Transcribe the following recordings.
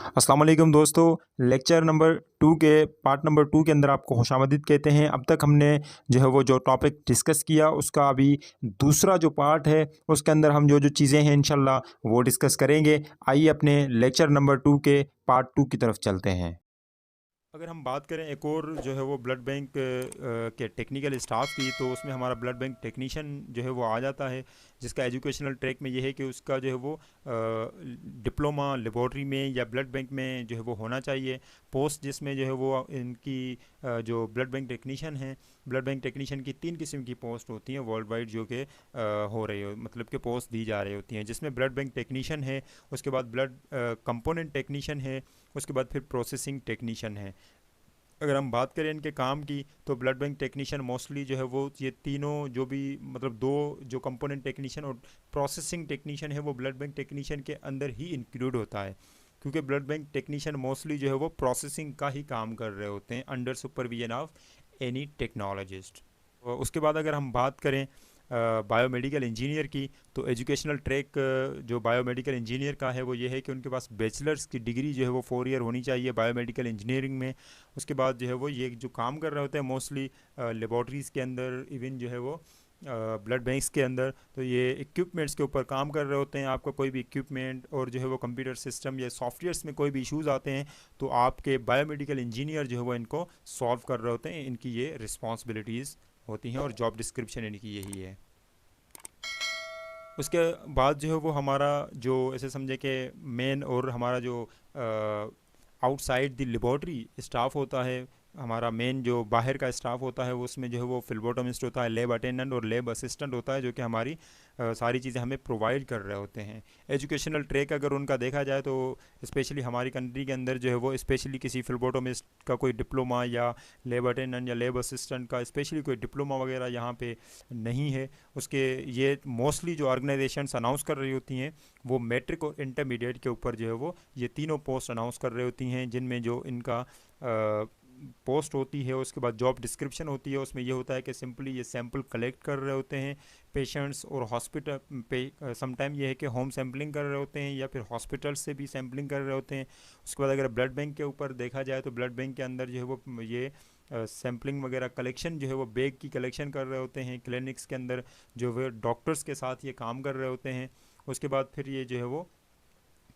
अस्सलाम वालेकुम दोस्तों। लेक्चर नंबर 2 के पार्ट नंबर 2 के अंदर आपको खुशामदीद कहते हैं। अब तक हमने जो टॉपिक डिस्कस किया उसका अभी दूसरा जो पार्ट है उसके अंदर हम जो चीज़ें हैं इंशाल्लाह वो डिस्कस करेंगे। आइए अपने लेक्चर नंबर 2 के पार्ट 2 की तरफ चलते हैं। अगर हम बात करें एक और वो ब्लड बैंक के टेक्निकल स्टाफ की, तो उसमें हमारा ब्लड बैंक टेक्नीशियन वो आ जाता है, जिसका एजुकेशनल ट्रैक में ये है कि उसका डिप्लोमा लेबॉर्ट्री में या ब्लड बैंक में वो होना चाहिए। पोस्ट जिसमें वो इनकी जो ब्लड बैंक टेक्नीशियन हैं, ब्लड बैंक टेक्नीशियन की 3 किस्म की पोस्ट होती हैं वर्ल्ड वाइड हो रही हो, मतलब कि पोस्ट दी जा रही होती हैं, जिसमें ब्लड बैंक टेक्नीशियन है, उसके बाद ब्लड कंपोनेंट टेक्नीशियन है, उसके बाद फिर प्रोसेसिंग टेक्नीशियन है। अगर हम बात करें इनके काम की, तो ब्लड बैंक टेक्नीशियन मोस्टली वो ये तीनों जो भी मतलब दो जो कंपोनेंट टेक्नीशियन और प्रोसेसिंग टेक्नीशियन है वो ब्लड बैंक टेक्नीशियन के अंदर ही इंक्लूड होता है, क्योंकि ब्लड बैंक टेक्नीशियन मोस्टली वो प्रोसेसिंग का ही काम कर रहे होते हैं under supervision of any technologist. उसके बाद अगर हम बात करें बायोमेडिकल इंजीनियर की, तो एजुकेशनल ट्रैक जो बायोमेडिकल इंजीनियर का है वो ये है कि उनके पास बैचलर्स की डिग्री वो 4 ईयर होनी चाहिए बायोमेडिकल इंजीनियरिंग में। उसके बाद वो ये जो काम कर रहे होते हैं मोस्टली लेबॉर्ट्रीज़ के अंदर, इवन वो ब्लड बैंक्स के अंदर, तो ये इक्विपमेंट्स के ऊपर काम कर रहे होते हैं। आपका कोई भी इक्विपमेंट और वो कंप्यूटर सिस्टम या सॉफ्टवेयर्स में कोई भी इश्यूज़ आते हैं, तो आपके बायोमेडिकल इंजीनियर वो इनको सॉल्व कर रहे होते हैं। इनकी ये रिस्पॉन्सिबिलिटीज़ होती हैं और जॉब डिस्क्रिप्शन इनकी यही है। उसके बाद वो हमारा जो ऐसे समझे कि मेन और हमारा जो आउटसाइड द लेबॉर्ट्री स्टाफ होता है, हमारा मेन जो बाहर का स्टाफ होता है, वो उसमें वो फिल्बोटोमिस्ट होता है, लैब अटेंडेंट और लैब असिस्टेंट होता है, जो कि हमारी सारी चीज़ें हमें प्रोवाइड कर रहे होते हैं। एजुकेशनल ट्रैक अगर उनका देखा जाए तो स्पेशली हमारी कंट्री के अंदर वो स्पेशली किसी फिल्बोटोमिस्ट का कोई डिप्लोमा या लैब अटेंडेंट या लैब असिस्टेंट का स्पेशली कोई डिप्लोमा वगैरह यहाँ पे नहीं है। उसके ये मोस्टली जो ऑर्गेनाइजेशंस अनाउंस कर रही होती हैं वो मैट्रिक और इंटरमीडिएट के ऊपर वो ये तीनों पोस्ट अनाउंस कर रही होती हैं, जिनमें जो इनका पोस्ट होती है, उसके बाद जॉब डिस्क्रिप्शन होती है। उसमें ये होता है कि सिंपली ये सैंपल कलेक्ट कर रहे होते हैं पेशेंट्स और हॉस्पिटल पे, समटाइम ये है कि होम सैम्पलिंग कर रहे होते हैं या फिर हॉस्पिटल से भी सैम्पलिंग कर रहे होते हैं। उसके बाद अगर ब्लड बैंक के ऊपर देखा जाए तो ब्लड बैंक के अंदर वो ये सैम्पलिंग वगैरह कलेक्शन वो बैग की कलेक्शन कर रहे होते हैं। क्लिनिक्स के अंदर वो डॉक्टर्स के साथ ये काम कर रहे होते हैं। उसके बाद फिर ये वो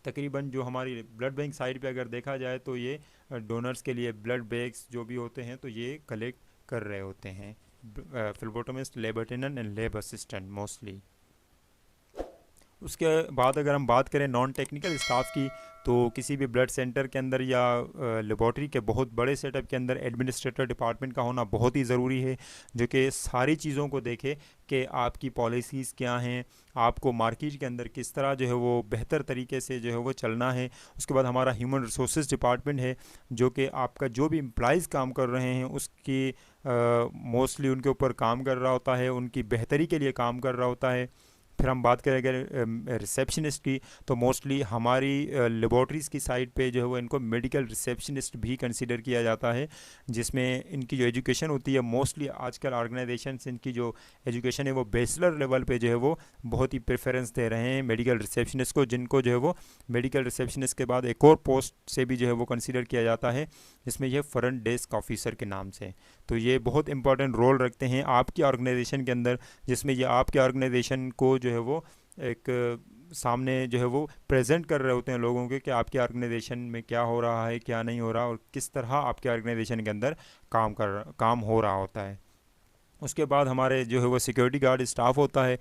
तकरीबन जो हमारी ब्लड बैंक साइड पे अगर देखा जाए तो ये डोनर्स के लिए ब्लड बैग्स जो भी होते हैं तो ये कलेक्ट कर रहे होते हैं phlebotomist, lab attendant and lab assistant mostly. उसके बाद अगर हम बात करें नॉन टेक्निकल स्टाफ की, तो किसी भी ब्लड सेंटर के अंदर या लेबॉर्ट्री के बहुत बड़े सेटअप के अंदर एडमिनिस्ट्रेटर डिपार्टमेंट का होना बहुत ही ज़रूरी है, जो कि सारी चीज़ों को देखे कि आपकी पॉलिसीज़ क्या हैं, आपको मार्केट के अंदर किस तरह वो बेहतर तरीके से वो चलना है। उसके बाद हमारा ह्यूमन रिसोर्स डिपार्टमेंट है, जो कि आपका जो भी एम्प्लॉइज़ काम कर रहे हैं उसकी मोस्टली उनके ऊपर काम कर रहा होता है, उनकी बेहतरी के लिए काम कर रहा होता है। फिर हम बात करें अगर रिसेप्शनिस्ट की, तो मोस्टली हमारी लेबॉर्ट्रीज़ की साइड पे वो इनको मेडिकल रिसेप्शनिस्ट भी कंसीडर किया जाता है, जिसमें इनकी जो एजुकेशन होती है मोस्टली आजकल ऑर्गेनाइजेशन इनकी जो एजुकेशन है वो बैचलर लेवल पे वो बहुत ही प्रेफरेंस दे रहे हैं मेडिकल रिसेप्शनिस्ट को, जिनको वो मेडिकल रिसेप्शनिस्ट के बाद एक और पोस्ट से भी वो कंसिडर किया जाता है, जिसमें यह फ्रंट डेस्क ऑफिसर के नाम से। तो ये बहुत इंपॉर्टेंट रोल रखते हैं आपकी ऑर्गेनाइजेशन के अंदर, जिसमें ये आपके ऑर्गेनाइजेशन को वो एक सामने वो प्रेजेंट कर रहे होते हैं लोगों के कि आपके ऑर्गेनाइजेशन में क्या हो रहा है, क्या नहीं हो रहा, और किस तरह आपके ऑर्गेनाइजेशन के अंदर काम हो रहा होता है। उसके बाद हमारे वो सिक्योरिटी गार्ड स्टाफ होता है,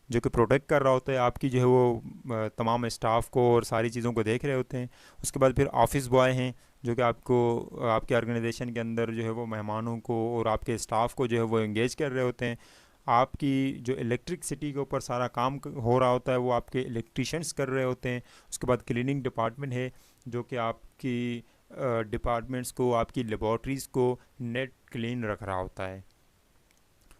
जो कि प्रोटेक्ट कर रहा होता है आपकी वो तमाम स्टाफ को और सारी चीज़ों को देख रहे होते हैं। उसके बाद फिर ऑफिस बॉय हैं, जो कि आपको आपके ऑर्गेनाइजेशन के अंदर वो मेहमानों को और आपके स्टाफ को वो एंगेज कर रहे होते हैं। आपकी जो इलेक्ट्रिसिटी के ऊपर सारा काम हो रहा होता है वो आपके इलेक्ट्रीशियंस कर रहे होते हैं। उसके बाद क्लीनिंग डिपार्टमेंट है, जो कि आपकी डिपार्टमेंट्स को, आपकी लेबॉर्ट्रीज़ को नेट क्लीन रख रहा होता है।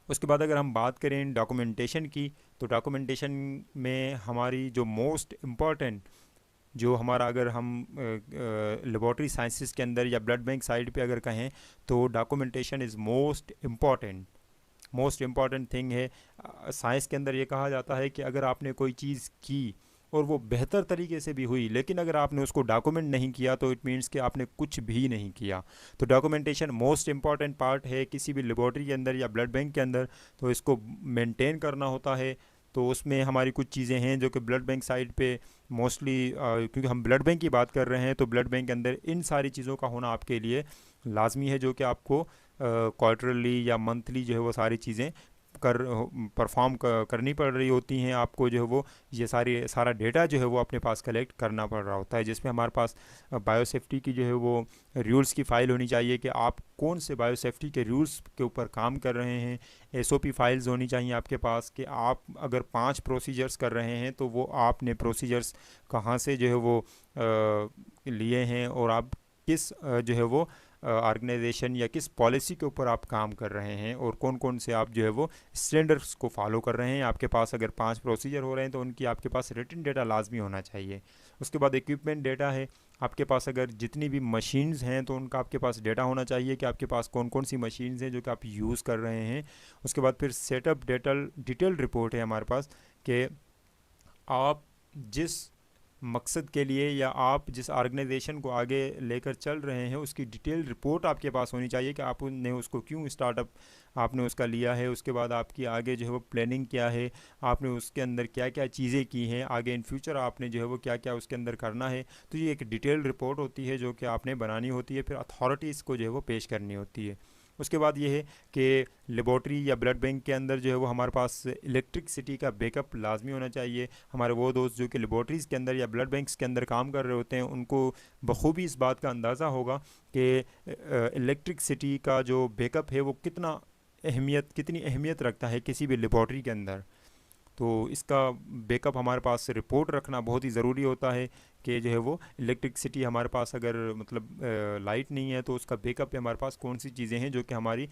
उसके बाद अगर हम बात करें डॉक्यूमेंटेशन की, तो डॉक्यूमेंटेशन में हमारी जो मोस्ट इम्पॉर्टेंट जो हमारा, अगर हम लेबॉर्ट्री साइंसेस के अंदर या ब्लड बैंक साइड पे अगर कहें, तो documentation is most important thing है। साइंस के अंदर ये कहा जाता है कि अगर आपने कोई चीज़ की और वो बेहतर तरीके से भी हुई, लेकिन अगर आपने उसको डॉक्यूमेंट नहीं किया तो इट मीन्स कि आपने कुछ भी नहीं किया। तो डॉक्यूमेंटेशन मोस्ट इंपॉर्टेंट पार्ट है किसी भी लेबॉर्ट्री के अंदर या ब्लड बैंक के अंदर, तो इसको मेंटेन करना होता है। तो उसमें हमारी कुछ चीज़ें हैं जो कि ब्लड बैंक साइड पे मोस्टली, क्योंकि हम ब्लड बैंक की बात कर रहे हैं, तो ब्लड बैंक के अंदर इन सारी चीज़ों का होना आपके लिए लाजमी है, जो कि आपको क्वार्टरली या मंथली जो है वो सारी चीज़ें कर परफॉर्म करनी पड़ रही होती हैं। आपको जो है वो ये सारा डेटा जो है वो अपने पास कलेक्ट करना पड़ रहा होता है, जिसमें हमारे पास बायोसेफ्टी की जो है वो रूल्स की फ़ाइल होनी चाहिए कि आप कौन से बायोसेफ्टी के रूल्स के ऊपर काम कर रहे हैं। एसओपी फाइल्स होनी चाहिए आपके पास कि आप अगर 5 प्रोसीजर्स कर रहे हैं तो वो आपने प्रोसीजर्स कहाँ से जो है वो लिए हैं, और आप किस जो है वो ऑर्गेनाइजेशन या किस पॉलिसी के ऊपर आप काम कर रहे हैं, और कौन कौन से आप जो है वो स्टैंडर्ड्स को फॉलो कर रहे हैं। आपके पास अगर 5 प्रोसीजर हो रहे हैं तो उनकी आपके पास रिटन डेटा लाजमी होना चाहिए। उसके बाद इक्विपमेंट डेटा है, आपके पास अगर जितनी भी मशीन्स हैं तो उनका आपके पास डेटा होना चाहिए कि आपके पास कौन कौन सी मशीन्स हैं जो कि आप यूज़ कर रहे हैं। उसके बाद फिर सेटअप डिटेल रिपोर्ट है हमारे पास कि आप जिस मकसद के लिए या आप जिस ऑर्गेनाइजेशन को आगे लेकर चल रहे हैं उसकी डिटेल रिपोर्ट आपके पास होनी चाहिए कि आपने उसको क्यों स्टार्टअप आपने उसका लिया है। उसके बाद आपकी आगे जो है वो प्लानिंग क्या है, आपने उसके अंदर क्या क्या चीज़ें की हैं, आगे इन फ्यूचर आपने जो है वो क्या क्या उसके अंदर करना है। तो ये एक डिटेल रिपोर्ट होती है जो कि आपने बनानी होती है, फिर अथॉरिटीज़ को जो है वो पेश करनी होती है। उसके बाद ये है कि लेबॉर्ट्री या ब्लड बैंक के अंदर जो है वो हमारे पास इलेक्ट्रिसिटी का बैकअप लाजमी होना चाहिए। हमारे वो दोस्त जो कि लेबॉर्ट्रीज़ के अंदर या ब्लड बैंक्स के अंदर काम कर रहे होते हैं उनको बखूबी इस बात का अंदाज़ा होगा कि इलेक्ट्रिसिटी का जो बैकअप है वो कितनी अहमियत रखता है किसी भी लेबॉर्ट्री के अंदर। तो इसका बैकअप हमारे पास रिपोर्ट रखना बहुत ही ज़रूरी होता है कि जो है वो इलेक्ट्रिसिटी हमारे पास अगर मतलब लाइट नहीं है तो उसका बैकअप पे हमारे पास कौन सी चीज़ें हैं जो कि हमारी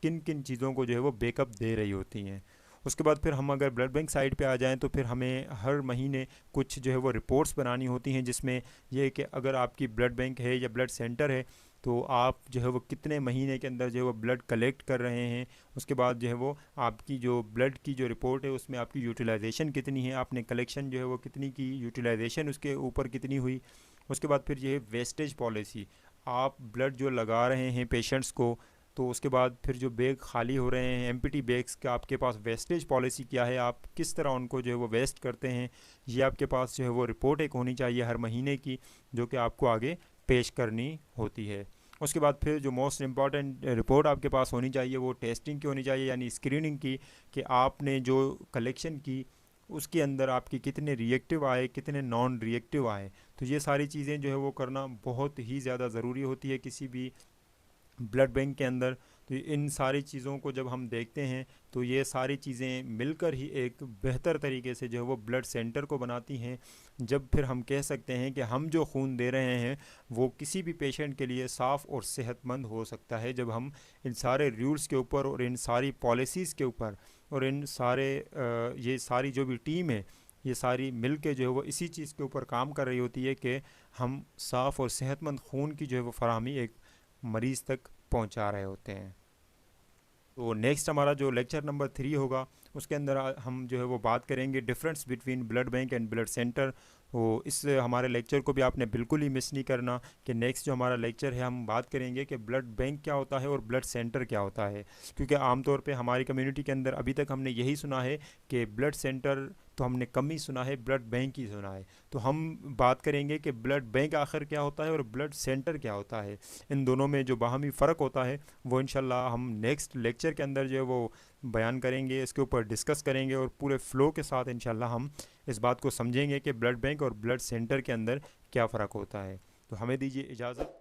किन किन चीज़ों को जो है वो बैकअप दे रही होती हैं। उसके बाद फिर हम अगर ब्लड बैंक साइड पे आ जाएं तो फिर हमें हर महीने कुछ जो है वो रिपोर्ट्स बनानी होती हैं, जिसमें यह है कि अगर आपकी ब्लड बैंक है या ब्लड सेंटर है तो आप जो है वो कितने महीने के अंदर जो है वो ब्लड कलेक्ट कर रहे हैं। उसके बाद जो है वो आपकी जो ब्लड की जो रिपोर्ट है उसमें आपकी यूटिलाइजेशन कितनी है, आपने कलेक्शन जो है वो कितनी की, यूटिलाइजेशन उसके ऊपर कितनी हुई। उसके बाद फिर ये है वेस्टेज पॉलिसी, आप ब्लड जो लगा रहे हैं पेशेंट्स को तो उसके बाद फिर जो बैग खाली हो रहे हैं एम्प्टी बैग्स का आपके पास वेस्टेज पॉलिसी क्या है, आप किस तरह उनको जो है वो वेस्ट करते हैं। ये आपके पास जो है वो रिपोर्ट एक होनी चाहिए हर महीने की जो कि आपको आगे पेश करनी होती है। उसके बाद फिर जो मोस्ट इम्पॉर्टेंट रिपोर्ट आपके पास होनी चाहिए वो टेस्टिंग की होनी चाहिए, यानी स्क्रीनिंग की, कि आपने जो कलेक्शन की उसके अंदर आपके कितने रिएक्टिव आए कितने नॉन रिएक्टिव आए। तो ये सारी चीज़ें जो है वो करना बहुत ही ज़्यादा ज़रूरी होती है किसी भी ब्लड बैंक के अंदर। तो इन सारी चीज़ों को जब हम देखते हैं तो ये सारी चीज़ें मिलकर ही एक बेहतर तरीके से जो है वो ब्लड सेंटर को बनाती हैं। जब फिर हम कह सकते हैं कि हम जो खून दे रहे हैं वो किसी भी पेशेंट के लिए साफ़ और सेहतमंद हो सकता है, जब हम इन सारे रूल्स के ऊपर और इन सारी पॉलिसीज़ के ऊपर और इन सारे ये सारी जो भी टीम है ये सारी मिल के जो है वो इसी चीज़ के ऊपर काम कर रही होती है कि हम साफ़ और सेहतमंद खून की जो है वो फराहमी एक मरीज़ तक पहुंचा रहे होते हैं। तो नेक्स्ट हमारा जो लेक्चर नंबर 3 होगा उसके अंदर हम जो है वो बात करेंगे difference between blood bank and blood centre. तो इस हमारे लेक्चर को भी आपने बिल्कुल ही मिस नहीं करना कि नेक्स्ट जो हमारा लेक्चर है हम बात करेंगे कि ब्लड बैंक क्या होता है और ब्लड सेंटर क्या होता है। क्योंकि आमतौर पे हमारी कम्युनिटी के अंदर अभी तक हमने यही सुना है कि ब्लड सेंटर तो हमने कम ही सुना है, ब्लड बैंक ही सुना है। तो हम बात करेंगे कि ब्लड बैंक आखिर क्या होता है और ब्लड सेंटर क्या होता है, इन दोनों में जो बाहमी फ़र्क होता है वो इंशाल्लाह हम नेक्स्ट लेक्चर के अंदर जो है वो बयान करेंगे, इसके ऊपर डिस्कस करेंगे और पूरे फ़्लो के साथ इंशाल्लाह हम इस बात को समझेंगे कि ब्लड बैंक और ब्लड सेंटर के अंदर क्या फ़र्क होता है। तो हमें दीजिए इजाज़त।